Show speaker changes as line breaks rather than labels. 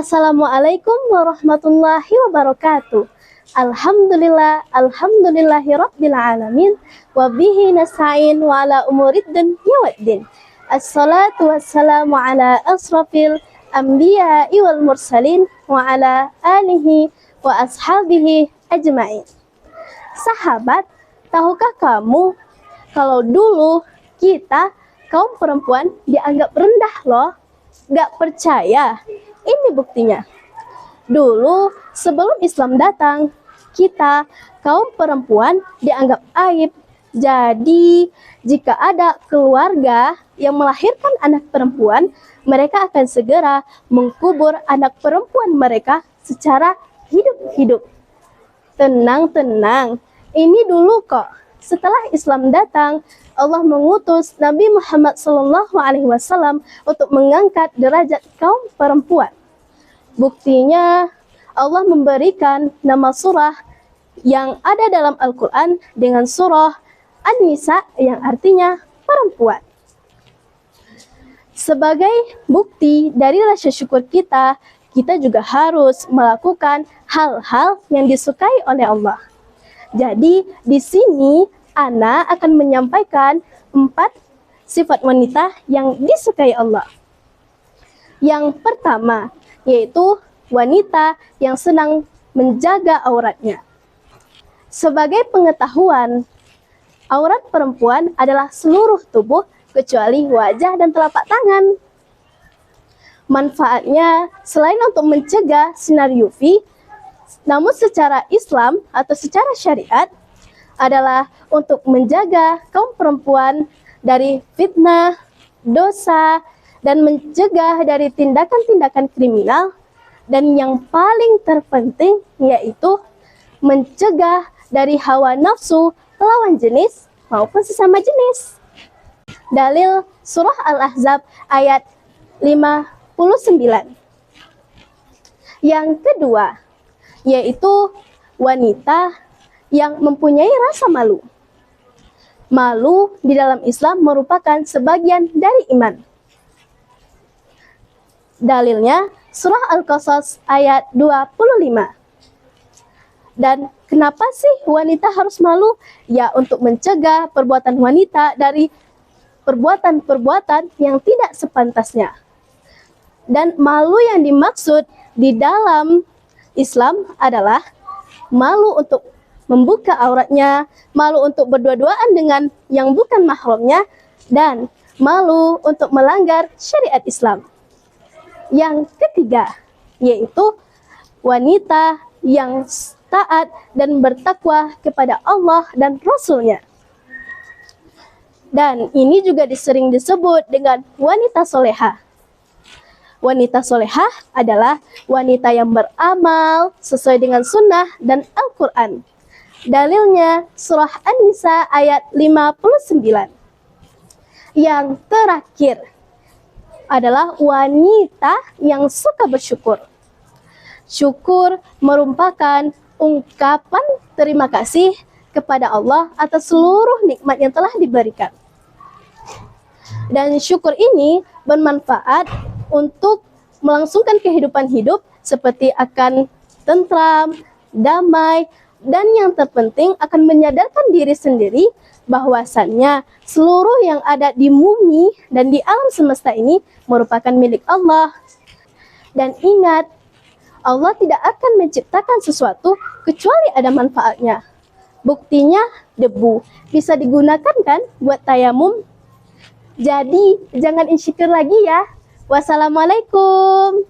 Assalamualaikum warahmatullahi wabarakatuh. Alhamdulillahi rabbil alamin. Wa bihi nasta'in wa ala umurid dunya waddin. Assalatu wassalamu ala asrafil anbiya'i wal mursalin wa ala alihi wa ashabihi ajma'in. Sahabat, tahukah kamu kalau dulu kita kaum perempuan dianggap rendah loh? Gak percaya? Ini buktinya. Dulu sebelum Islam datang, kita kaum perempuan dianggap aib. Jadi jika ada keluarga yang melahirkan anak perempuan, mereka akan segera mengkubur anak perempuan mereka secara hidup-hidup. Tenang, ini dulu kok. Setelah Islam datang, Allah mengutus Nabi Muhammad SAW untuk mengangkat derajat kaum perempuan. Buktinya, Allah memberikan nama surah yang ada dalam Al-Quran dengan surah An-Nisa yang artinya perempuan. Sebagai bukti dari rasa syukur kita, kita juga harus melakukan hal-hal yang disukai oleh Allah. Jadi, di sini Ana akan menyampaikan 4 sifat wanita yang disukai Allah. Yang pertama, yaitu wanita yang senang menjaga auratnya. Sebagai pengetahuan, aurat perempuan adalah seluruh tubuh kecuali wajah dan telapak tangan. Manfaatnya selain untuk mencegah sinar UV, namun secara Islam atau secara syariat adalah untuk menjaga kaum perempuan dari fitnah, dosa, dan mencegah dari tindakan-tindakan kriminal, dan yang paling terpenting yaitu mencegah dari hawa nafsu lawan jenis maupun sesama jenis. Dalil surah Al-Ahzab ayat 59. Yang kedua, yaitu wanita yang mempunyai rasa malu. Malu di dalam Islam merupakan sebagian dari iman. Dalilnya surah Al-Qasas ayat 25. Dan kenapa sih wanita harus malu? Ya, untuk mencegah perbuatan wanita dari perbuatan-perbuatan yang tidak sepantasnya. Dan malu yang dimaksud di dalam Islam adalah malu untuk membuka auratnya, malu untuk berdua-duaan dengan yang bukan mahramnya, dan malu untuk melanggar syariat Islam. Yang ketiga, yaitu wanita yang taat dan bertakwa kepada Allah dan Rasul-Nya. Dan ini juga sering disebut dengan wanita solehah. Wanita solehah adalah wanita yang beramal sesuai dengan sunnah dan Al-Quran. Dalilnya surah An-Nisa ayat 59. Yang terakhir adalah wanita yang suka bersyukur. Syukur merupakan ungkapan terima kasih kepada Allah atas seluruh nikmat yang telah diberikan. Dan syukur ini bermanfaat untuk melangsungkan kehidupan hidup seperti akan tentram, damai, dan yang terpenting akan menyadarkan diri sendiri bahwasannya seluruh yang ada di bumi dan di alam semesta ini merupakan milik Allah. Dan ingat, Allah tidak akan menciptakan sesuatu kecuali ada manfaatnya. Buktinya debu bisa digunakan kan buat tayamum. Jadi jangan insecure lagi ya. Wassalamualaikum.